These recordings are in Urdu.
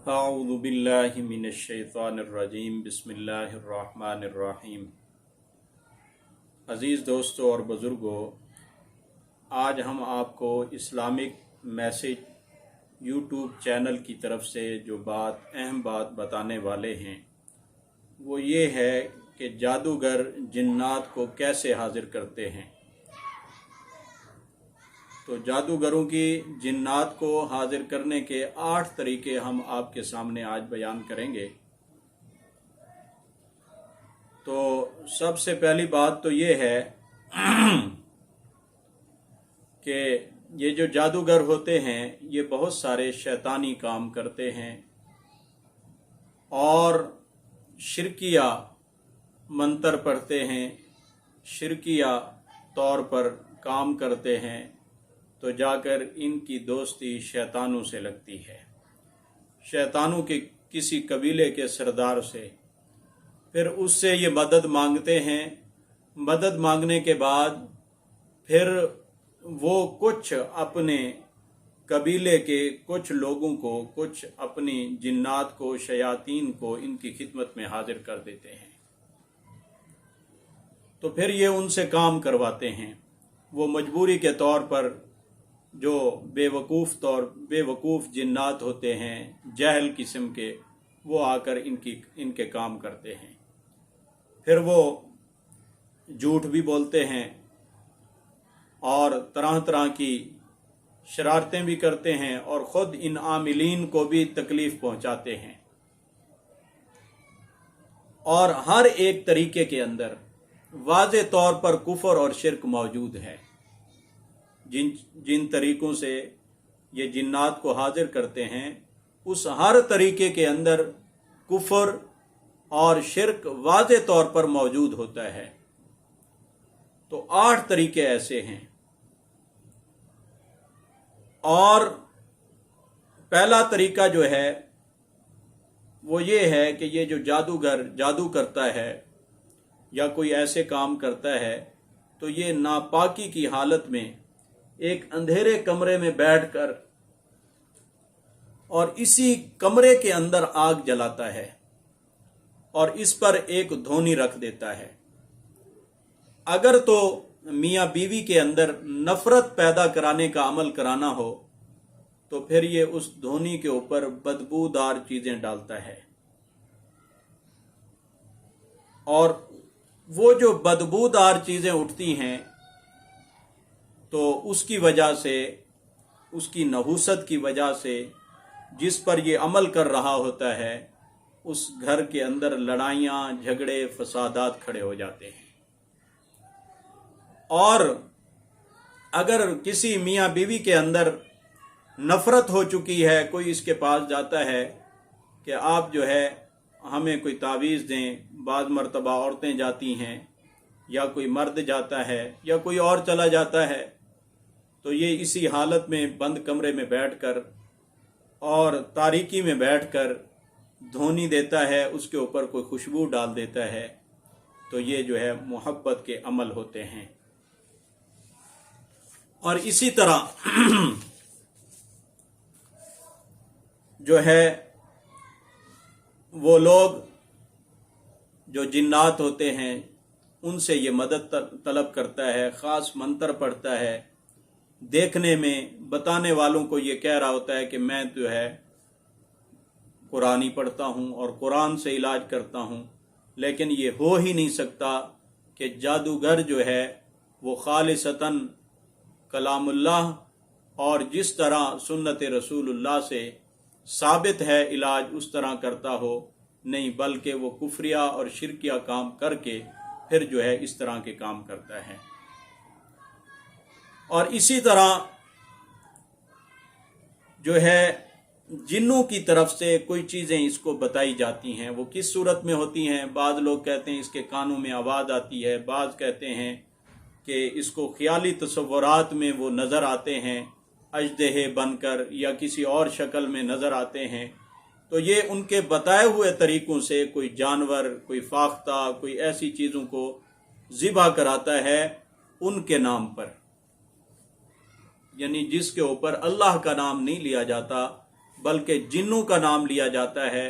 اعوذ باللہ من الشیطان الرجیم بسم اللہ الرحمن الرحیم۔ عزیز دوستو اور بزرگوں، آج ہم آپ کو اسلامک میسج یوٹیوب چینل کی طرف سے جو اہم بات بتانے والے ہیں وہ یہ ہے کہ جادوگر جنات کو کیسے حاضر کرتے ہیں۔ تو جادوگروں کی جنات کو حاضر کرنے کے 8 طریقے ہم آپ کے سامنے آج بیان کریں گے۔ تو سب سے پہلی بات تو یہ ہے کہ یہ جو جادوگر ہوتے ہیں یہ بہت سارے شیطانی کام کرتے ہیں اور شرکیہ منتر پڑھتے ہیں، شرکیہ طور پر کام کرتے ہیں، تو جا کر ان کی دوستی شیطانوں سے لگتی ہے، شیطانوں کے کسی قبیلے کے سردار سے۔ پھر اس سے یہ مدد مانگتے ہیں، مدد مانگنے کے بعد پھر وہ کچھ اپنے قبیلے کے کچھ لوگوں کو، کچھ اپنی جنات کو، شیاطین کو ان کی خدمت میں حاضر کر دیتے ہیں۔ تو پھر یہ ان سے کام کرواتے ہیں۔ وہ مجبوری کے طور پر جو بے وقوف جنات ہوتے ہیں، جاہل قسم کے، وہ آ کر ان کے کام کرتے ہیں۔ پھر وہ جھوٹ بھی بولتے ہیں اور طرح طرح کی شرارتیں بھی کرتے ہیں اور خود ان عاملین کو بھی تکلیف پہنچاتے ہیں۔ اور ہر ایک طریقے کے اندر واضح طور پر کفر اور شرک موجود ہے۔ جن طریقوں سے یہ جنات کو حاضر کرتے ہیں اس ہر طریقے کے اندر کفر اور شرک واضح طور پر موجود ہوتا ہے۔ تو 8 طریقے ایسے ہیں۔ اور پہلا طریقہ جو ہے وہ یہ ہے کہ یہ جو جادوگر جادو کرتا ہے یا کوئی ایسے کام کرتا ہے تو یہ ناپاکی کی حالت میں ایک اندھیرے کمرے میں بیٹھ کر اور اسی کمرے کے اندر آگ جلاتا ہے اور اس پر ایک دھونی رکھ دیتا ہے۔ اگر تو میاں بیوی کے اندر نفرت پیدا کرانے کا عمل کرانا ہو تو پھر یہ اس دھونی کے اوپر بدبودار چیزیں ڈالتا ہے، اور وہ جو بدبودار چیزیں اٹھتی ہیں تو اس کی وجہ سے، اس کی نحوست کی وجہ سے جس پر یہ عمل کر رہا ہوتا ہے اس گھر کے اندر لڑائیاں، جھگڑے، فسادات کھڑے ہو جاتے ہیں۔ اور اگر کسی میاں بیوی کے اندر نفرت ہو چکی ہے، کوئی اس کے پاس جاتا ہے کہ آپ جو ہے ہمیں کوئی تعویذ دیں، بعض مرتبہ عورتیں جاتی ہیں یا کوئی مرد جاتا ہے یا کوئی اور چلا جاتا ہے، تو یہ اسی حالت میں بند کمرے میں بیٹھ کر اور تاریکی میں بیٹھ کر دھونی دیتا ہے، اس کے اوپر کوئی خوشبو ڈال دیتا ہے، تو یہ جو ہے محبت کے عمل ہوتے ہیں۔ اور اسی طرح جو ہے وہ لوگ جو جنات ہوتے ہیں ان سے یہ مدد طلب کرتا ہے، خاص منتر پڑھتا ہے، دیکھنے میں بتانے والوں کو یہ کہہ رہا ہوتا ہے کہ میں جو ہے قرآن ہی پڑھتا ہوں اور قرآن سے علاج کرتا ہوں، لیکن یہ ہو ہی نہیں سکتا کہ جادوگر جو ہے وہ خالصتاً کلام اللہ اور جس طرح سنت رسول اللہ سے ثابت ہے علاج اس طرح کرتا ہو، نہیں، بلکہ وہ کفریہ اور شرکیہ کام کر کے پھر جو ہے اس طرح کے کام کرتا ہے۔ اور اسی طرح جو ہے جنوں کی طرف سے کوئی چیزیں اس کو بتائی جاتی ہیں، وہ کس صورت میں ہوتی ہیں؟ بعض لوگ کہتے ہیں اس کے کانوں میں آواز آتی ہے، بعض کہتے ہیں کہ اس کو خیالی تصورات میں وہ نظر آتے ہیں، اژدہے بن کر یا کسی اور شکل میں نظر آتے ہیں۔ تو یہ ان کے بتائے ہوئے طریقوں سے کوئی جانور، کوئی فاختہ، کوئی ایسی چیزوں کو ذبح کراتا ہے ان کے نام پر، یعنی جس کے اوپر اللہ کا نام نہیں لیا جاتا، بلکہ جنوں کا نام لیا جاتا ہے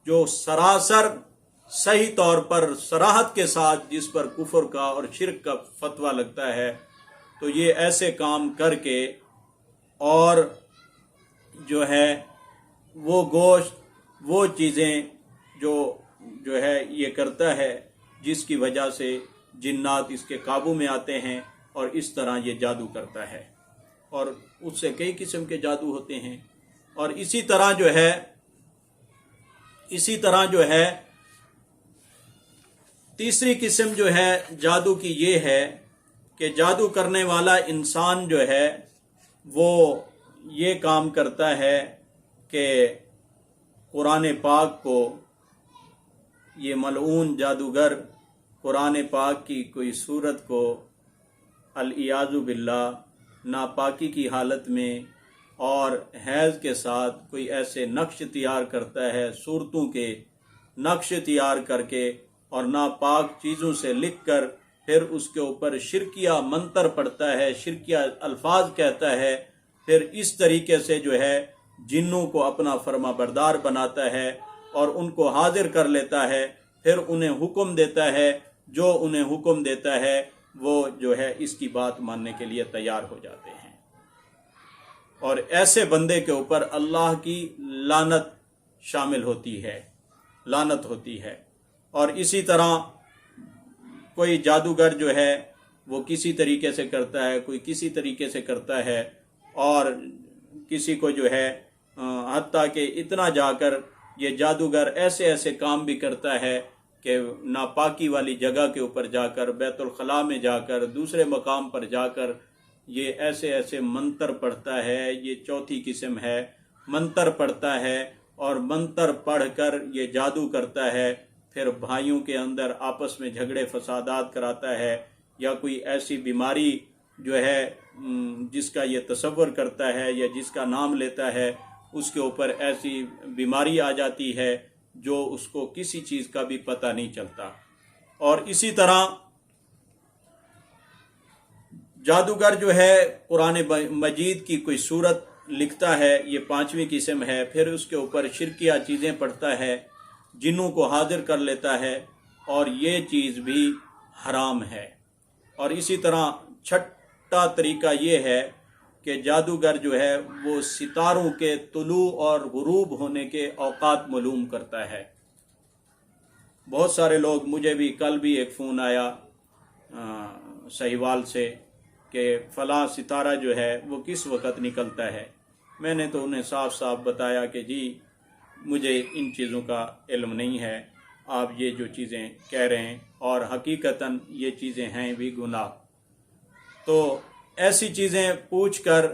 جو سراسر صحیح طور پر صراحت کے ساتھ جس پر کفر کا اور شرک کا فتویٰ لگتا ہے، تو یہ ایسے کام کر کے اور جو ہے وہ گوشت، وہ چیزیں جو ہے یہ کرتا ہے جس کی وجہ سے جنات اس کے قابو میں آتے ہیں، اور اس طرح یہ جادو کرتا ہے، اور اس سے کئی قسم کے جادو ہوتے ہیں۔ اور اسی طرح جو ہے تیسری قسم جو ہے جادو کی یہ ہے کہ جادو کرنے والا انسان جو ہے وہ یہ کام کرتا ہے کہ قرآن پاک کو، یہ ملعون جادوگر قرآن پاک کی کوئی صورت کو العیاذ باللہ ناپاکی کی حالت میں اور حیض کے ساتھ کوئی ایسے نقش تیار کرتا ہے، صورتوں کے نقش تیار کر کے اور ناپاک چیزوں سے لکھ کر پھر اس کے اوپر شرکیہ منتر پڑھتا ہے، شرکیہ الفاظ کہتا ہے، پھر اس طریقے سے جو ہے جنوں کو اپنا فرما بردار بناتا ہے اور ان کو حاضر کر لیتا ہے، پھر انہیں حکم دیتا ہے، جو انہیں حکم دیتا ہے وہ جو ہے اس کی بات ماننے کے لیے تیار ہو جاتے ہیں، اور ایسے بندے کے اوپر اللہ کی لعنت شامل ہوتی ہے، لعنت ہوتی ہے۔ اور اسی طرح کوئی جادوگر جو ہے وہ کسی طریقے سے کرتا ہے، کوئی کسی طریقے سے کرتا ہے، اور کسی کو جو ہے حتیٰ کہ اتنا جا کر یہ جادوگر ایسے ایسے کام بھی کرتا ہے کہ ناپاکی والی جگہ کے اوپر جا کر، بیت الخلاء میں جا کر، دوسرے مقام پر جا کر یہ ایسے ایسے منتر پڑھتا ہے۔ یہ چوتھی قسم ہے، منتر پڑھتا ہے، اور منتر پڑھ کر یہ جادو کرتا ہے، پھر بھائیوں کے اندر آپس میں جھگڑے فسادات کراتا ہے، یا کوئی ایسی بیماری جو ہے جس کا یہ تصور کرتا ہے یا جس کا نام لیتا ہے اس کے اوپر ایسی بیماری آ جاتی ہے جو اس کو کسی چیز کا بھی پتہ نہیں چلتا۔ اور اسی طرح جادوگر جو ہے قرآن مجید کی کوئی صورت لکھتا ہے، یہ پانچویں قسم ہے، پھر اس کے اوپر شرکیہ چیزیں پڑھتا ہے، جنوں کو حاضر کر لیتا ہے، اور یہ چیز بھی حرام ہے۔ اور اسی طرح چھٹا طریقہ یہ ہے کہ جادوگر جو ہے وہ ستاروں کے طلوع اور غروب ہونے کے اوقات معلوم کرتا ہے۔ بہت سارے لوگ، مجھے بھی کل بھی ایک فون آیا سہیوال سے کہ فلاں ستارہ جو ہے وہ کس وقت نکلتا ہے۔ میں نے تو انہیں صاف صاف بتایا کہ جی مجھے ان چیزوں کا علم نہیں ہے، آپ یہ جو چیزیں کہہ رہے ہیں، اور حقیقتاً یہ چیزیں ہیں بھی گناہ۔ تو ایسی چیزیں پوچھ کر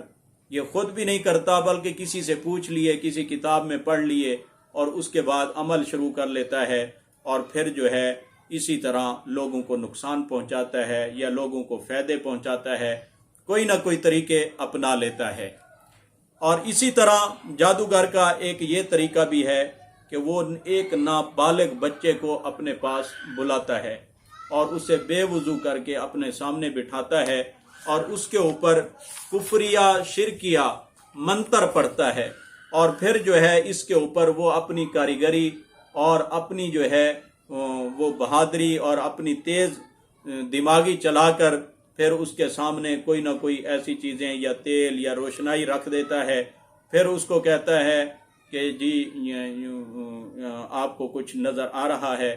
یہ خود بھی نہیں کرتا، بلکہ کسی سے پوچھ لیے، کسی کتاب میں پڑھ لیے، اور اس کے بعد عمل شروع کر لیتا ہے، اور پھر جو ہے اسی طرح لوگوں کو نقصان پہنچاتا ہے یا لوگوں کو فائدے پہنچاتا ہے، کوئی نہ کوئی طریقے اپنا لیتا ہے۔ اور اسی طرح جادوگر کا ایک یہ طریقہ بھی ہے کہ وہ ایک نابالغ بچے کو اپنے پاس بلاتا ہے اور اسے بے وضو کر کے اپنے سامنے بٹھاتا ہے، اور اس کے اوپر کفریہ شرکیہ منتر پڑھتا ہے، اور پھر جو ہے اس کے اوپر وہ اپنی کاریگری اور اپنی جو ہے وہ بہادری اور اپنی تیز دماغی چلا کر پھر اس کے سامنے کوئی نہ کوئی ایسی چیزیں یا تیل یا روشنائی رکھ دیتا ہے، پھر اس کو کہتا ہے کہ جی آپ کو کچھ نظر آ رہا ہے،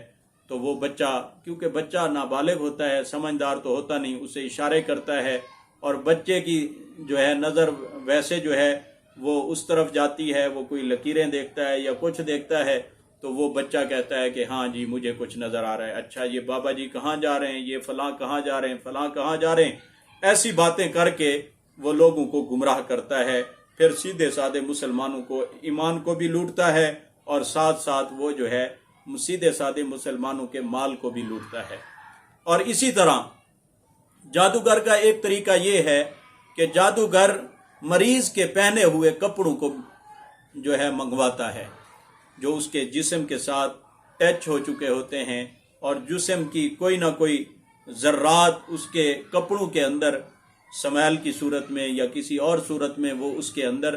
تو وہ بچہ، کیونکہ بچہ نابالغ ہوتا ہے، سمجھدار تو ہوتا نہیں، اسے اشارے کرتا ہے، اور بچے کی جو ہے نظر ویسے جو ہے وہ اس طرف جاتی ہے، وہ کوئی لکیریں دیکھتا ہے یا کچھ دیکھتا ہے، تو وہ بچہ کہتا ہے کہ ہاں جی مجھے کچھ نظر آ رہا ہے، اچھا یہ بابا جی کہاں جا رہے ہیں، یہ فلاں کہاں جا رہے ہیں، فلاں کہاں جا رہے ہیں، ایسی باتیں کر کے وہ لوگوں کو گمراہ کرتا ہے، پھر سیدھے سادے مسلمانوں کو ایمان کو بھی لوٹتا ہے، اور ساتھ ساتھ وہ جو ہے سیدھے سادے مسلمانوں کے مال کو بھی لوٹتا ہے۔ اور اسی طرح جادوگر کا ایک طریقہ یہ ہے کہ جادوگر مریض کے پہنے ہوئے کپڑوں کو جو ہے منگواتا ہے، جو اس کے جسم کے ساتھ ٹچ ہو چکے ہوتے ہیں، اور جسم کی کوئی نہ کوئی ذرات اس کے کپڑوں کے اندر سمیل کی صورت میں یا کسی اور صورت میں وہ اس کے اندر